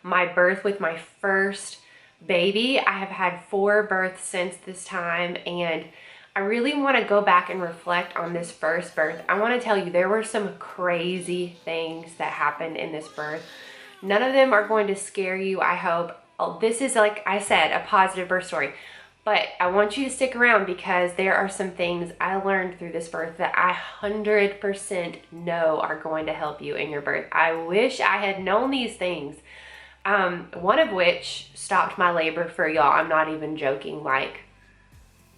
my birth with my first baby. I have had 4 births since this time, and I really want to go back and reflect on this first birth. I want to tell you, there were some crazy things that happened in this birth. None of them are going to scare you, I hope. This is, like I said, a positive birth story. But I want you to stick around because there are some things I learned through this birth that I 100% know are going to help you in your birth. I wish I had known these things. One of which stopped my labor for y'all. I'm not even joking, like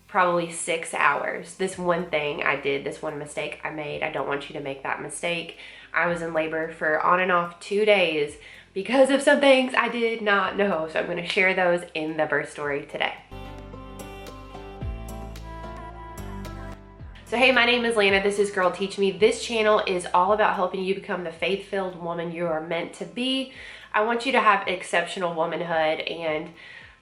probably 6 hours. This one thing I did, this one mistake I made, I don't want you to make that mistake. I was in labor for on and off 2 days because of some things I did not know. So I'm going to share those in the birth story today. So hey, my name is Lana. This is Girl Teach Me. This channel is all about helping you become the faith-filled woman you are meant to be. I want you to have exceptional womanhood, and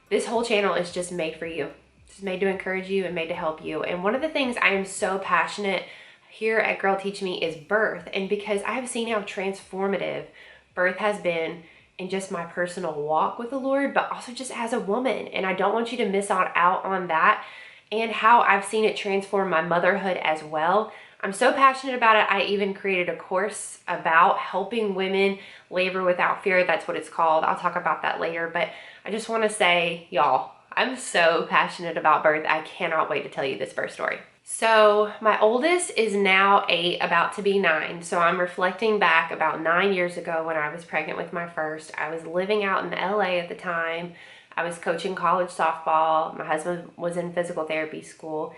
this whole channel is just made for you. It's made to encourage you and made to help you. And one of the things I am so passionate here at Girl Teach Me is birth. And because I have seen how transformative birth has been in just my personal walk with the Lord, but also just as a woman. And I don't want you to miss out on that and how I've seen it transform my motherhood as well. I'm so passionate about it. I even created a course about helping women labor without fear. That's what it's called. I'll talk about that later. But I just want to say, y'all, I'm so passionate about birth. I cannot wait to tell you this birth story. So my oldest is now 8, about to be 9. So I'm reflecting back about 9 years ago when I was pregnant with my first. I was living out in LA at the time. I was coaching college softball. My husband was in physical therapy school.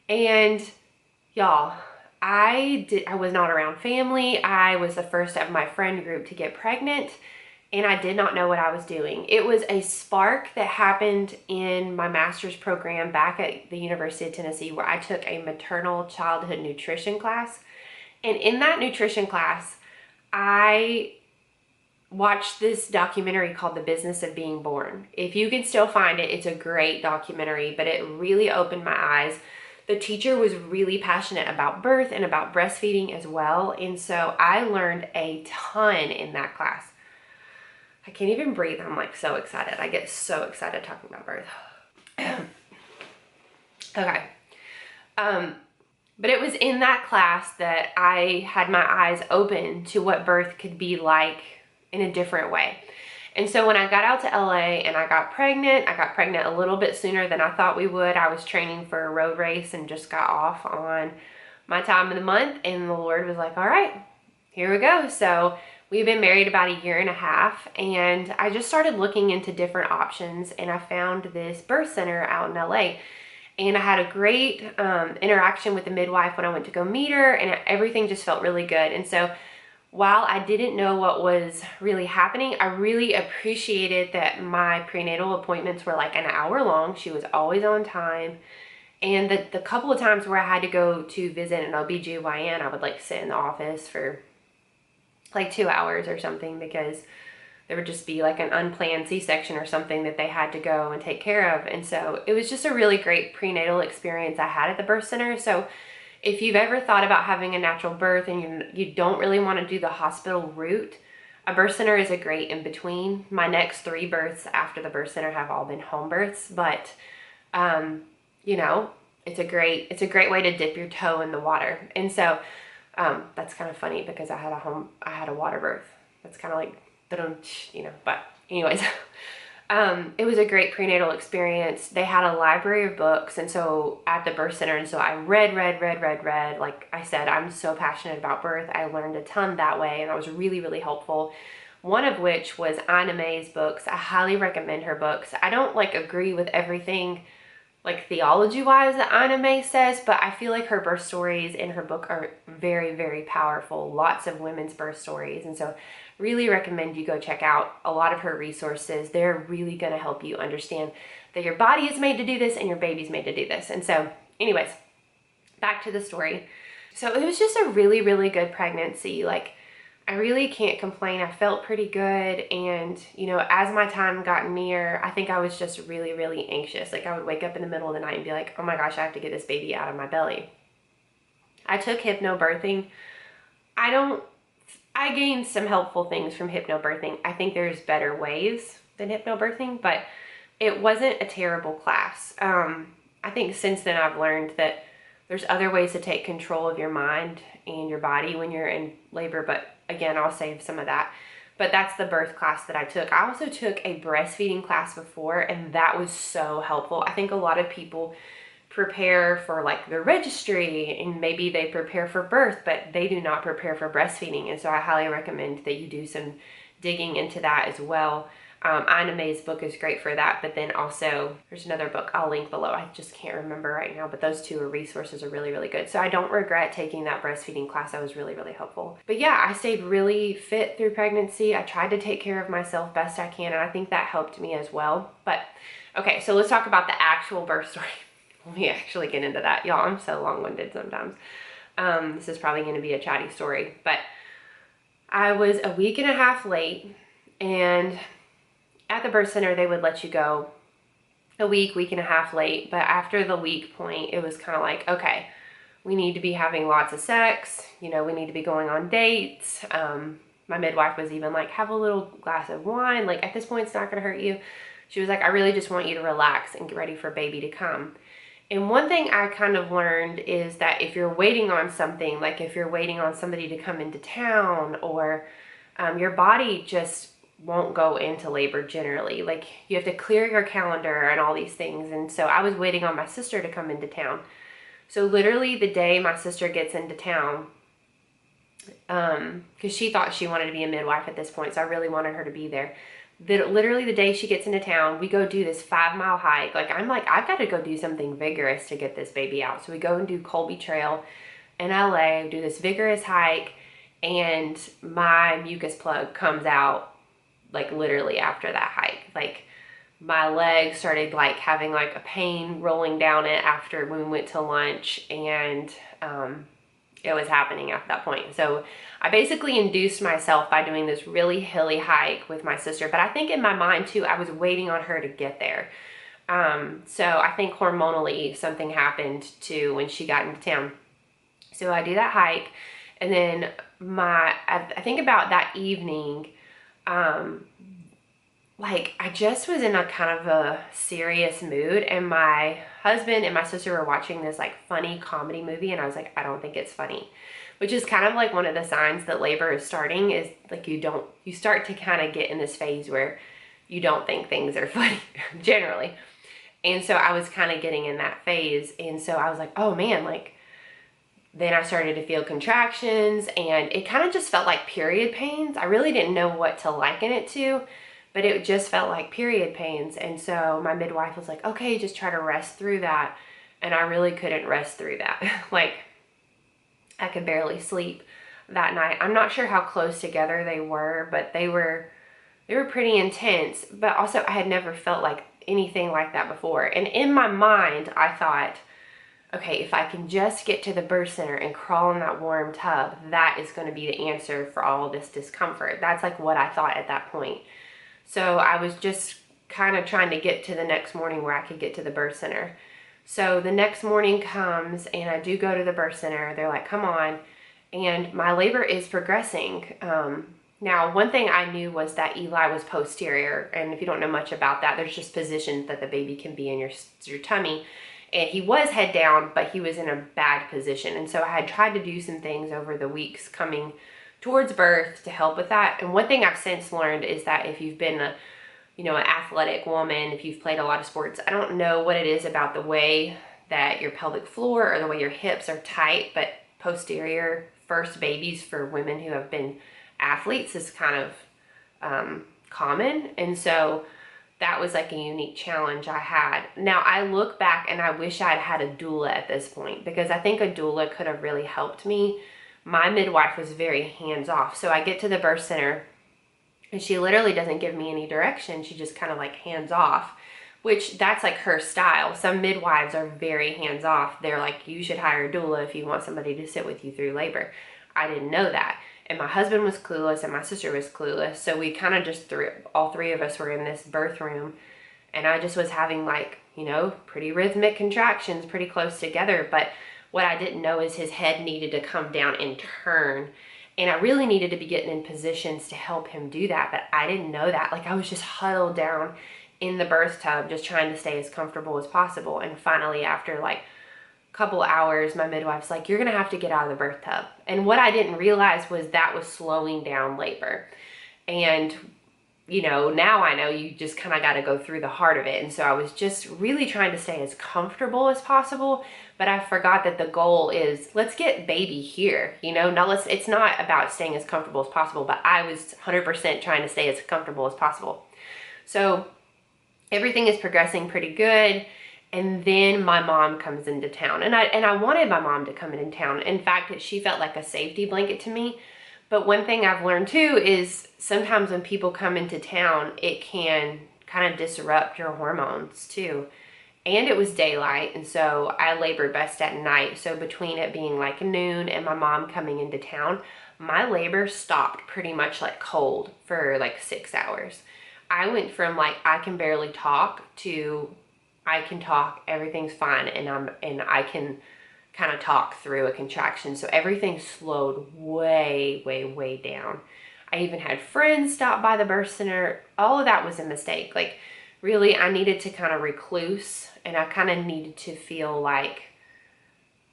And y'all, I was not around family. I was the first of my friend group to get pregnant, and I did not know what I was doing. It was a spark that happened in my master's program back at the University of Tennessee, where I took a maternal childhood nutrition class. And in that nutrition class, I watched this documentary called The Business of Being Born. If you can still find it, it's a great documentary, but it really opened my eyes. The teacher was really passionate about birth and about breastfeeding as well. And so I learned a ton in that class. I can't even breathe. I'm like so excited. I get so excited talking about birth. Okay. But it was in that class that I had my eyes open to what birth could be like in a different way. And so when I got out to LA and I got pregnant a little bit sooner than I thought we would. I was training for a road race and just got off on my time of the month, and the Lord was like, all right, here we go. So we've been married about 1.5 years, and I just started looking into different options, and I found this birth center out in LA. And I had a great interaction with the midwife when I went to go meet her, and everything just felt really good. And so while I didn't know what was really happening, I really appreciated that my prenatal appointments were like an hour long. She was always on time. And the couple of times where I had to go to visit an OBGYN, I would like sit in the office for like 2 hours or something, because there would just be like an unplanned C-section or something that they had to go and take care of. And so it was just a really great prenatal experience I had at the birth center. So if you've ever thought about having a natural birth and you don't really want to do the hospital route, a birth center is a great in between. My next 3 births after the birth center have all been home births, but you know, it's a great way to dip your toe in the water. And so that's kind of funny because I had a water birth. That's kind of like, you know, but anyways. It was a great prenatal experience. They had a library of books, and so at the birth center, and so I read. Like I said, I'm so passionate about birth. I learned a ton that way, and that was really, really helpful. One of which was Ina May's books. I highly recommend her books. I don't like agree with everything like theology-wise that Ina May says, but I feel like her birth stories in her book are very, very powerful. Lots of women's birth stories, and so really recommend you go check out a lot of her resources. They're really going to help you understand that your body is made to do this and your baby's made to do this. And so anyways, back to the story. So it was just a really, really good pregnancy. Like, I really can't complain. I felt pretty good. And, you know, as my time got near, I think I was just really, really anxious. Like, I would wake up in the middle of the night and be like, oh my gosh, I have to get this baby out of my belly. I took hypnobirthing. I I gained some helpful things from hypnobirthing. I think there's better ways than hypnobirthing, but it wasn't a terrible class. I think since then I've learned that there's other ways to take control of your mind and your body when you're in labor, but again, I'll save some of that. But that's the birth class that I took. I also took a breastfeeding class before, and that was so helpful. I think a lot of people prepare for like the registry and maybe they prepare for birth, but they do not prepare for breastfeeding. And so I highly recommend that you do some digging into that as well. Ina May's book is great for that, but then also there's another book I'll link below. I just can't remember right now, but those two resources are really, really good. So I don't regret taking that breastfeeding class. That was really, really helpful. But yeah, I stayed really fit through pregnancy. I tried to take care of myself best I can, and I think that helped me as well. But okay, so let's talk about the actual birth story. Let me actually get into that. Y'all, I'm so long-winded sometimes. This is probably going to be a chatty story, but I was a week and a half late, and at the birth center, they would let you go a week and a half late. But after the week point, it was kind of like, okay, we need to be having lots of sex. You know, we need to be going on dates. My midwife was even like, have a little glass of wine. Like, at this point, it's not going to hurt you. She was like, I really just want you to relax and get ready for baby to come. And one thing I kind of learned is that if you're waiting on something, like if you're waiting on somebody to come into town, or your body just won't go into labor generally. Like, you have to clear your calendar and all these things. And so I was waiting on my sister to come into town. So literally the day my sister gets into town, because she thought she wanted to be a midwife at this point, so I really wanted her to be there. Literally the day she gets into town, we go do this 5-mile hike. Like, I'm like, I've got to go do something vigorous to get this baby out. So we go and do Colby Trail in LA, do this vigorous hike, and my mucus plug comes out like literally after that hike. Like, my leg started like having like a pain rolling down it after when we went to lunch, and it was happening at that point. So I basically induced myself by doing this really hilly hike with my sister, but I think in my mind too, I was waiting on her to get there. So I think hormonally something happened too when she got into town. So I do that hike, and then I think about that evening, like, I just was in a kind of a serious mood, and my husband and my sister were watching this like funny comedy movie, and I was like, I don't think it's funny, which is kind of like one of the signs that labor is starting, is like you start to kind of get in this phase where you don't think things are funny generally. And so I was kind of getting in that phase, and so I was like, oh man, like, then I started to feel contractions, and it kind of just felt like period pains. I really didn't know what to liken it to, but it just felt like period pains. And so my midwife was like, okay, just try to rest through that. And I really couldn't rest through that. Like, I could barely sleep that night. I'm not sure how close together they were, but they were pretty intense. But also, I had never felt like anything like that before. And in my mind, I thought, okay, if I can just get to the birth center and crawl in that warm tub, that is going to be the answer for all this discomfort. That's like what I thought at that point. So I was just kind of trying to get to the next morning where I could get to the birth center. So the next morning comes, and I do go to the birth center. They're like, come on. And my labor is progressing. Now, one thing I knew was that Eli was posterior. And if you don't know much about that, there's just positions that the baby can be in your tummy. And he was head down, but he was in a bad position. And so I had tried to do some things over the weeks coming towards birth to help with that. And one thing I've since learned is that if you've been an athletic woman, if you've played a lot of sports, I don't know what it is about the way that your pelvic floor or the way your hips are tight, but posterior first babies for women who have been athletes is kind of common. And so that was like a unique challenge I had. Now, I look back and I wish I'd had a doula at this point, because I think a doula could have really helped me. My midwife was very hands-off. So I get to the birth center, and she literally doesn't give me any direction. She just kind of like hands-off, which that's like her style. Some midwives are very hands-off. They're like, you should hire a doula if you want somebody to sit with you through labor. I didn't know that. And my husband was clueless, and my sister was clueless. So we kind of just all three of us were in this birth room, and I just was having like, pretty rhythmic contractions pretty close together. But what I didn't know is his head needed to come down and turn. And I really needed to be getting in positions to help him do that, but I didn't know that. Like, I was just huddled down in the birth tub, just trying to stay as comfortable as possible. And finally, after like a couple hours, my midwife's like, you're gonna have to get out of the birth tub. And what I didn't realize was that was slowing down labor. And you know, now I know you just kind of got to go through the heart of it. And so I was just really trying to stay as comfortable as possible, but I forgot that the goal is, let's get baby here, you know, it's not about staying as comfortable as possible, but I was 100% trying to stay as comfortable as possible. So everything is progressing pretty good. And then my mom comes into town, and I wanted my mom to come in town. In fact, she felt like a safety blanket to me. But one thing I've learned too is sometimes when people come into town, it can kind of disrupt your hormones too. And it was daylight, and so I labored best at night. So between it being like noon and my mom coming into town, my labor stopped pretty much like cold for like 6 hours. I went from like I can barely talk to I can talk, everything's fine, and I can kind of talk through a contraction. So everything slowed way, way, way down. I even had friends stop by the birth center. All of that was a mistake. Like, really, I needed to kind of recluse, and I kind of needed to feel like,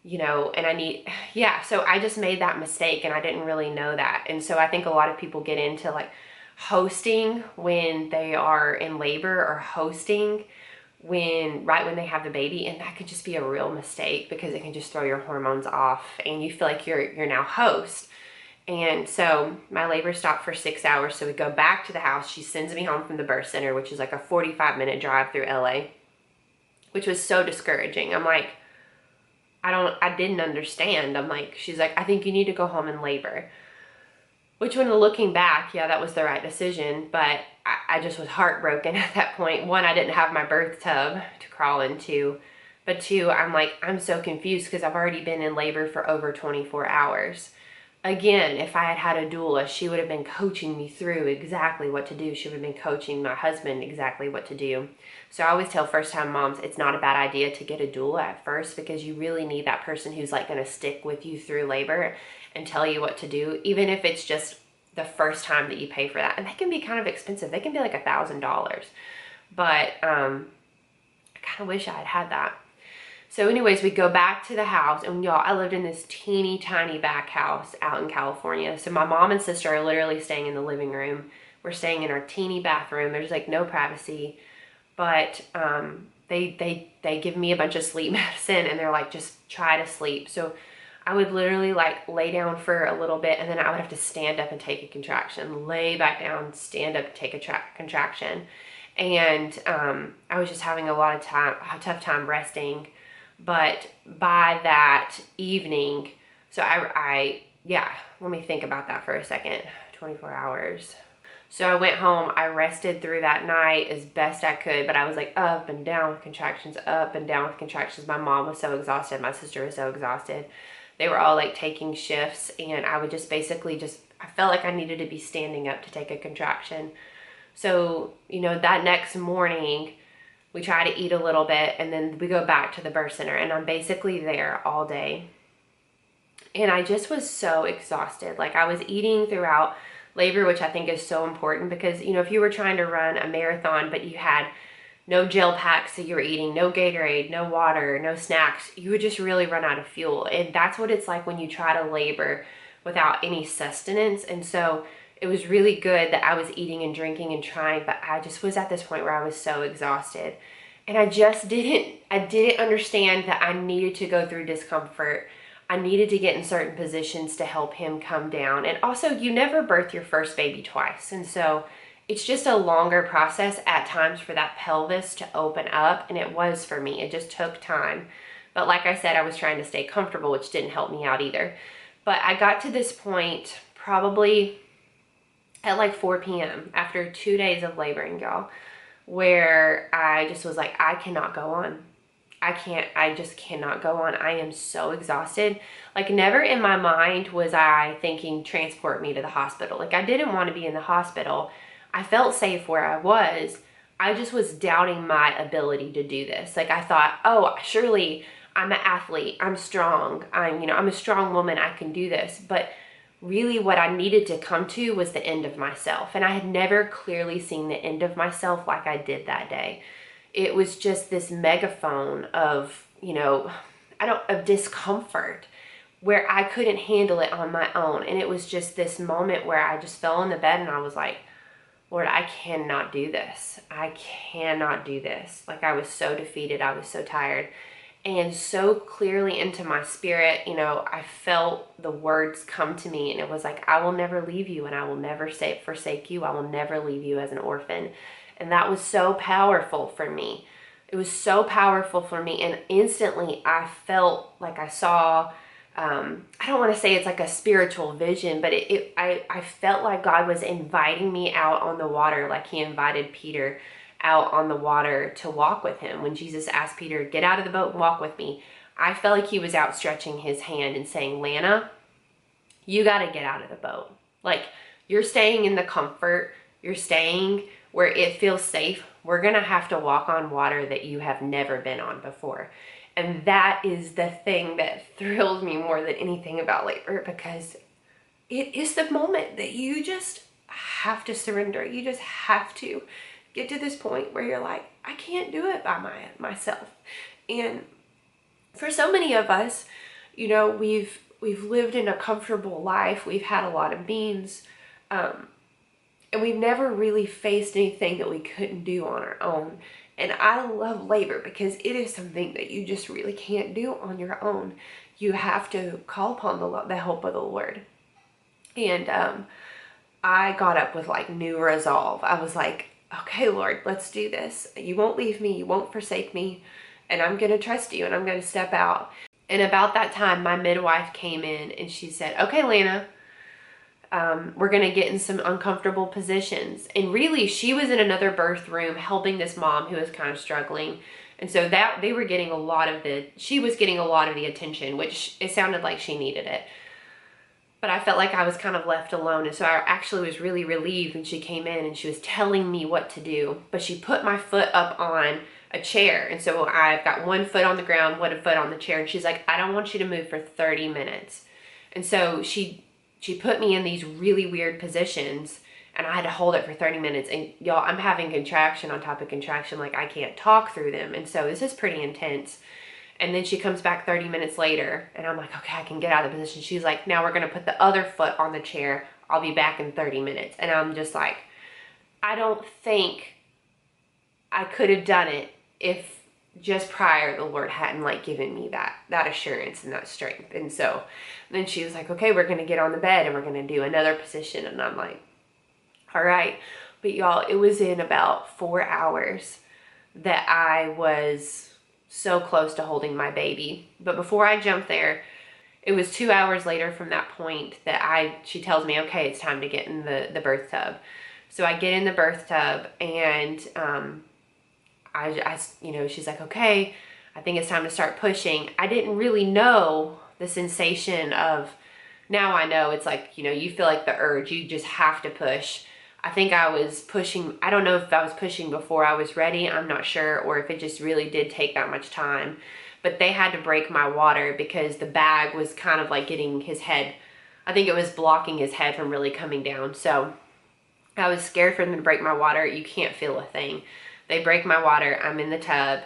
you know, so I just made that mistake, and I didn't really know that. And so I think a lot of people get into like hosting when they are in labor, or hosting right when they have the baby, and that could just be a real mistake because it can just throw your hormones off and you feel like you're now host. And so my labor stopped for 6 hours, so we go back to the house. She sends me home from the birth center, which is like a 45-minute drive through LA, which was so discouraging. I'm like, I didn't understand. I'm like, she's like, I think you need to go home and labor. Which, when looking back, yeah, that was the right decision, but I just was heartbroken at that point. One, I didn't have my birth tub to crawl into, but two, I'm so confused because I've already been in labor for over 24 hours. Again, if I had had a doula, she would have been coaching me through exactly what to do. She would have been coaching my husband exactly what to do. So I always tell first-time moms, it's not a bad idea to get a doula at first, because you really need that person who's like going to stick with you through labor and tell you what to do, even if it's just the first time that you pay for that. And they can be kind of expensive. They can be like $1,000. But I kind of wish I had had that. So anyways, we go back to the house, and y'all, I lived in this teeny tiny back house out in California. So my mom and sister are literally staying in the living room. We're staying in our teeny bathroom. There's like no privacy, but they give me a bunch of sleep medicine, and they're like, just try to sleep. So I would literally like lay down for a little bit, and then I would have to stand up and take a contraction, lay back down, stand up, take a contraction. And I was just having a tough time resting. But by that evening, so let me think about that for a second. 24 hours. So I went home, I rested through that night as best I could, but I was like up and down with contractions, up and down with contractions. My mom was so exhausted, my sister was so exhausted. They were all like taking shifts, and I would just basically I felt like I needed to be standing up to take a contraction. So, you know, that next morning, we try to eat a little bit, and then we go back to the birth center, and I'm basically there all day. And I just was so exhausted. Like, I was eating throughout labor, which I think is so important, because, you know, if you were trying to run a marathon, but you had no gel packs that you were eating, no Gatorade, no water, no snacks, you would just really run out of fuel. And that's what it's like when you try to labor without any sustenance. And so it was really good that I was eating and drinking and trying, but I just was at this point where I was so exhausted. And I didn't understand that I needed to go through discomfort. I needed to get in certain positions to help him come down. And also, you never birth your first baby twice. And so it's just a longer process at times for that pelvis to open up. And it was for me. It just took time. But like I said, I was trying to stay comfortable, which didn't help me out either. But I got to this point probably at like 4 p.m. after 2 days of laboring, y'all, where I just was like, I cannot go on. I just cannot go on. I am so exhausted. Like, never in my mind was I thinking transport me to the hospital. Like, I didn't want to be in the hospital. I felt safe where I was. I just was doubting my ability to do this. Like, I thought, oh, surely I'm an athlete. I'm strong. I'm a strong woman. I can do this. But really what I needed to come to was the end of myself. And I had never clearly seen the end of myself like I did that day. It was just this megaphone of, of discomfort where I couldn't handle it on my own. And it was just this moment where I just fell in the bed and I was like, Lord, I cannot do this. I cannot do this. Like, I was so defeated. I was so tired. And so clearly into my spirit, I felt the words come to me, and it was like, I will never leave you, and I will never forsake you. I will never leave you as an orphan. And that was so powerful for me. It was so powerful for me. And instantly I felt like I saw, I don't want to say it's like a spiritual vision, but I felt like God was inviting me out on the water, like he invited Peter out on the water to walk with him. When Jesus asked Peter, get out of the boat and walk with me, I felt like he was outstretching his hand and saying, Lana, you got to get out of the boat. Like, you're staying in the comfort. You're staying where it feels safe. We're going to have to walk on water that you have never been on before. And that is the thing that thrills me more than anything about labor, because it is the moment that you just have to surrender. You just have to get to this point where you're like, I can't do it by myself. And for so many of us, we've lived in a comfortable life. We've had a lot of means, and we've never really faced anything that we couldn't do on our own. And I love labor because it is something that you just really can't do on your own. You have to call upon the help of the Lord. And I got up with like new resolve. I was like, okay, Lord, let's do this. You won't leave me. You won't forsake me. And I'm going to trust you, and I'm going to step out. And about that time, my midwife came in and she said, okay, Lana, we're going to get in some uncomfortable positions. And really, she was in another birth room helping this mom who was kind of struggling. And so that she was getting a lot of the attention, which it sounded like she needed it. But I felt like I was kind of left alone. And so I actually was really relieved when she came in and she was telling me what to do. But she put my foot up on a chair. And so I've got one foot on the ground, one foot on the chair. And she's like, I don't want you to move for 30 minutes. And so she put me in these really weird positions, and I had to hold it for 30 minutes. And y'all, I'm having contraction on top of contraction. Like, I can't talk through them. And so this is pretty intense. And then she comes back 30 minutes later, and I'm like, okay, I can get out of the position. She's like, now we're going to put the other foot on the chair. I'll be back in 30 minutes. And I'm just like, I don't think I could have done it if just prior the Lord hadn't like given me that assurance and that strength. And so then she was like, okay, we're going to get on the bed and we're going to do another position. And I'm like, all right. But y'all, it was in about 4 hours that I was so close to holding my baby. But before I jumped there, it was 2 hours later from that point that she tells me, okay, it's time to get in the birth tub. So I get in the birth tub, and she's like, okay, I think it's time to start pushing. I didn't really know the sensation of, now I know it's like, you feel like the urge, you just have to push. I think I was pushing. I don't know if I was pushing before I was ready. I'm not sure, or if it just really did take that much time. But they had to break my water because the bag was kind of like getting his head. I think it was blocking his head from really coming down. So I was scared for them to break my water. You can't feel a thing. They break my water. I'm in the tub,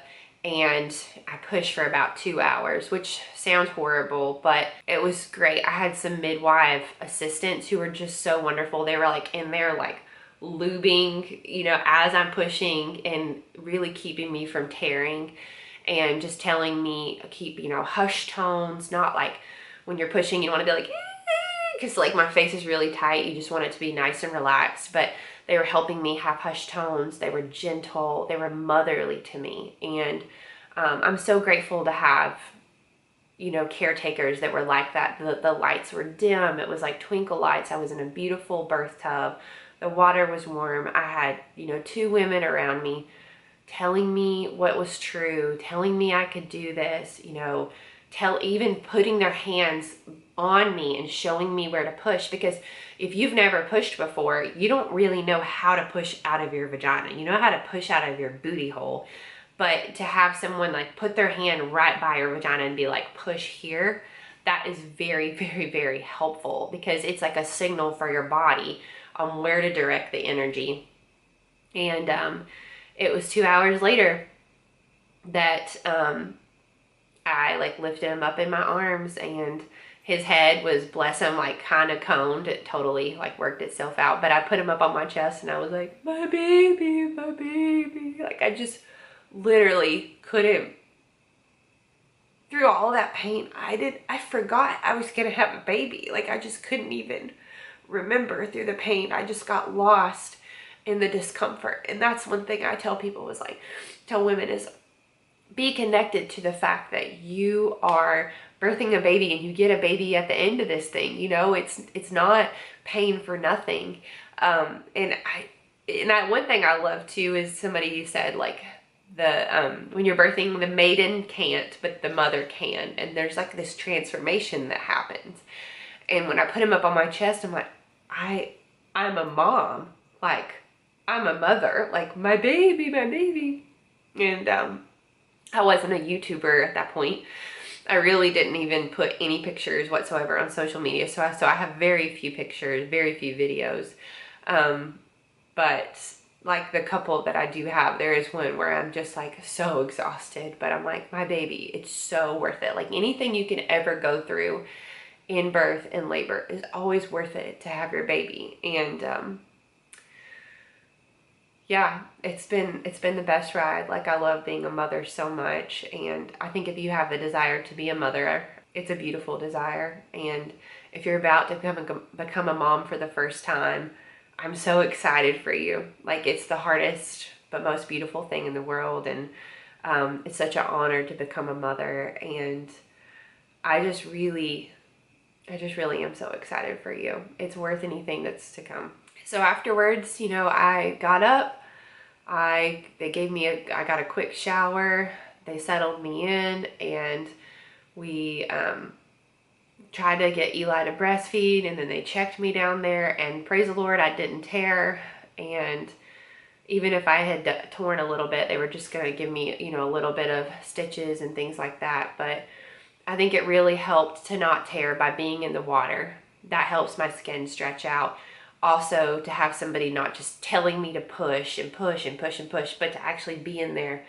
and I pushed for about 2 hours, which sounds horrible, but it was great. I had some midwife assistants who were just so wonderful. They were like in there, like lubing, as I'm pushing, and really keeping me from tearing, and just telling me keep, hush tones, not like when you're pushing, you want to be like, because like my face is really tight. You just want it to be nice and relaxed. But they were helping me have hush tones. They were gentle. They were motherly to me. And I'm so grateful to have, caretakers that were like that. The lights were dim. It was like twinkle lights. I was in a beautiful birth tub. The water was warm. I had, 2 women around me telling me what was true, telling me I could do this, even putting their hands on me and showing me where to push. Because if you've never pushed before, you don't really know how to push out of your vagina. You know how to push out of your booty hole. But to have someone like put their hand right by your vagina and be like, push here, that is very, very, very helpful because it's like a signal for your body on where to direct the energy. And it was 2 hours later that I like lifted him up in my arms, and his head was, bless him, like kind of coned. It totally like worked itself out. But I put him up on my chest and I was like, my baby, my baby. Like I just literally couldn't, through all that pain, I forgot I was gonna have a baby. Like I just couldn't even remember through the pain. I just got lost in the discomfort. And that's one thing I tell people is like, tell women is be connected to the fact that you are birthing a baby and you get a baby at the end of this thing. You know, it's not pain for nothing. And one thing I love too is somebody said like when you're birthing, the maiden can't, but the mother can. And there's like this transformation that happens. And when I put him up on my chest, I'm like, I'm a mom. Like, I'm a mother. Like, my baby, my baby. And I wasn't a YouTuber at that point. I really didn't even put any pictures whatsoever on social media. So I have very few pictures, very few videos. But like the couple that I do have, there is one where I'm just like so exhausted, but I'm like, my baby, it's so worth it. Like anything you can ever go through in birth and labor is always worth it to have your baby. And yeah, it's been the best ride. Like I love being a mother so much. And I think if you have the desire to be a mother, it's a beautiful desire. And if you're about to become a mom for the first time, I'm so excited for you. Like it's the hardest but most beautiful thing in the world. And it's such an honor to become a mother. And I just really am so excited for you. It's worth anything that's to come. So afterwards, you know, I got up, I got a quick shower, they settled me in, and we tried to get Eli to breastfeed, and then they checked me down there, and praise the Lord, I didn't tear. And even if I had torn a little bit, they were just going to give me, you know, a little bit of stitches and things like that. But I think it really helped to not tear by being in the water. That helps my skin stretch out. Also, to have somebody not just telling me to push and push and push and push, but to actually be in there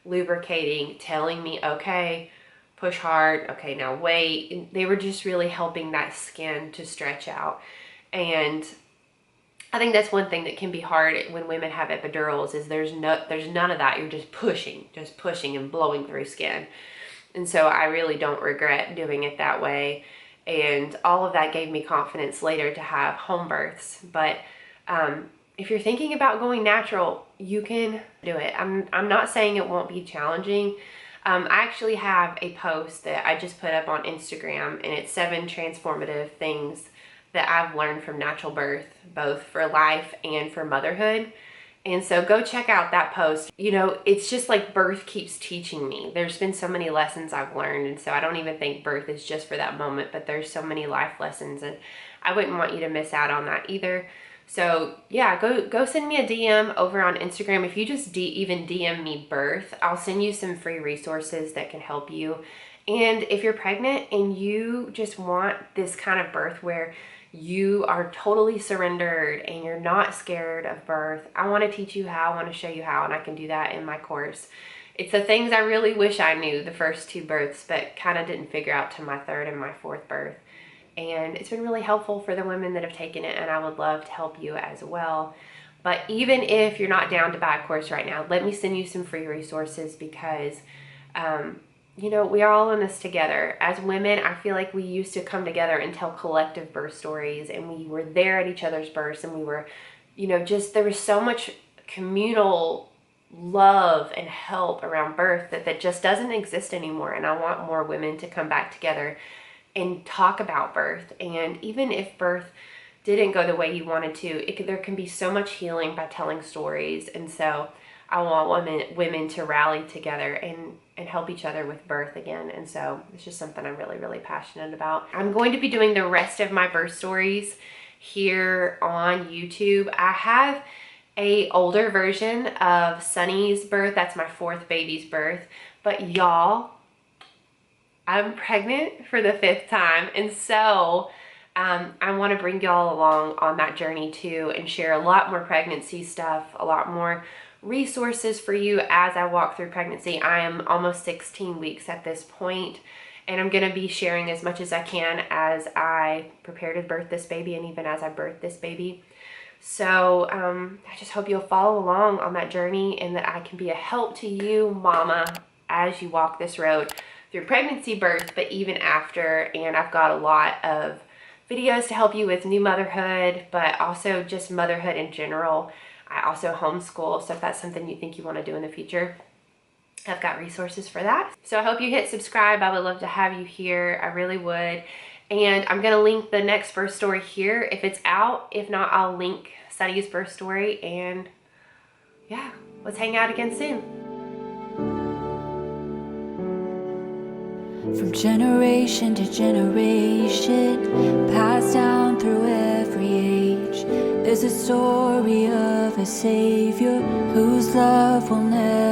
lubricating, telling me, okay, push hard, okay, now wait. And they were just really helping that skin to stretch out. And I think that's one thing that can be hard when women have epidurals is there's none of that. You're just pushing and blowing through skin. And so I really don't regret doing it that way. And all of that gave me confidence later to have home births. But if you're thinking about going natural, you can do it. I'm not saying it won't be challenging. I actually have a post that I just put up on Instagram, and it's 7 transformative things that I've learned from natural birth, both for life and for motherhood. And so go check out that post. You know, it's just like birth keeps teaching me. There's been so many lessons I've learned. And so I don't even think birth is just for that moment, but there's so many life lessons, and I wouldn't want you to miss out on that either. So yeah, go send me a DM over on Instagram. If you just even DM me birth, I'll send you some free resources that can help you. And if you're pregnant and you just want this kind of birth where you are totally surrendered and you're not scared of birth, I want to teach you how, I want to show you how, and I can do that in my course. It's the things I really wish I knew the first 2 births, but kind of didn't figure out to my 3rd and my 4th birth. And it's been really helpful for the women that have taken it, and I would love to help you as well. But even if you're not down to buy a course right now, let me send you some free resources because you know, we are all in this together. As women, I feel like we used to come together and tell collective birth stories, and we were there at each other's births, and we were, you know, just, there was so much communal love and help around birth that just doesn't exist anymore. And I want more women to come back together and talk about birth. And even if birth didn't go the way you wanted to, there can be so much healing by telling stories. And so I want women to rally together and help each other with birth again. And so it's just something I'm really, really passionate about. I'm going to be doing the rest of my birth stories here on YouTube. I have a older version of Sunny's birth. That's my 4th baby's birth. But y'all, I'm pregnant for the 5th time, and so I want to bring y'all along on that journey too and share a lot more pregnancy stuff, a lot more resources for you as I walk through pregnancy. I am almost 16 weeks at this point, and I'm going to be sharing as much as I can as I prepare to birth this baby and even as I birth this baby. So I just hope you'll follow along on that journey and that I can be a help to you, mama, as you walk this road through pregnancy, birth, but even after. And I've got a lot of videos to help you with new motherhood, but also just motherhood in general. I also homeschool, so if that's something you think you want to do in the future, I've got resources for that. So I hope you hit subscribe. I would love to have you here. I really would. And I'm going to link the next birth story here if it's out. If not, I'll link Sunny's birth story. And yeah, let's hang out again soon. From generation to generation, passed down through every age, there's a story of a Savior whose love will never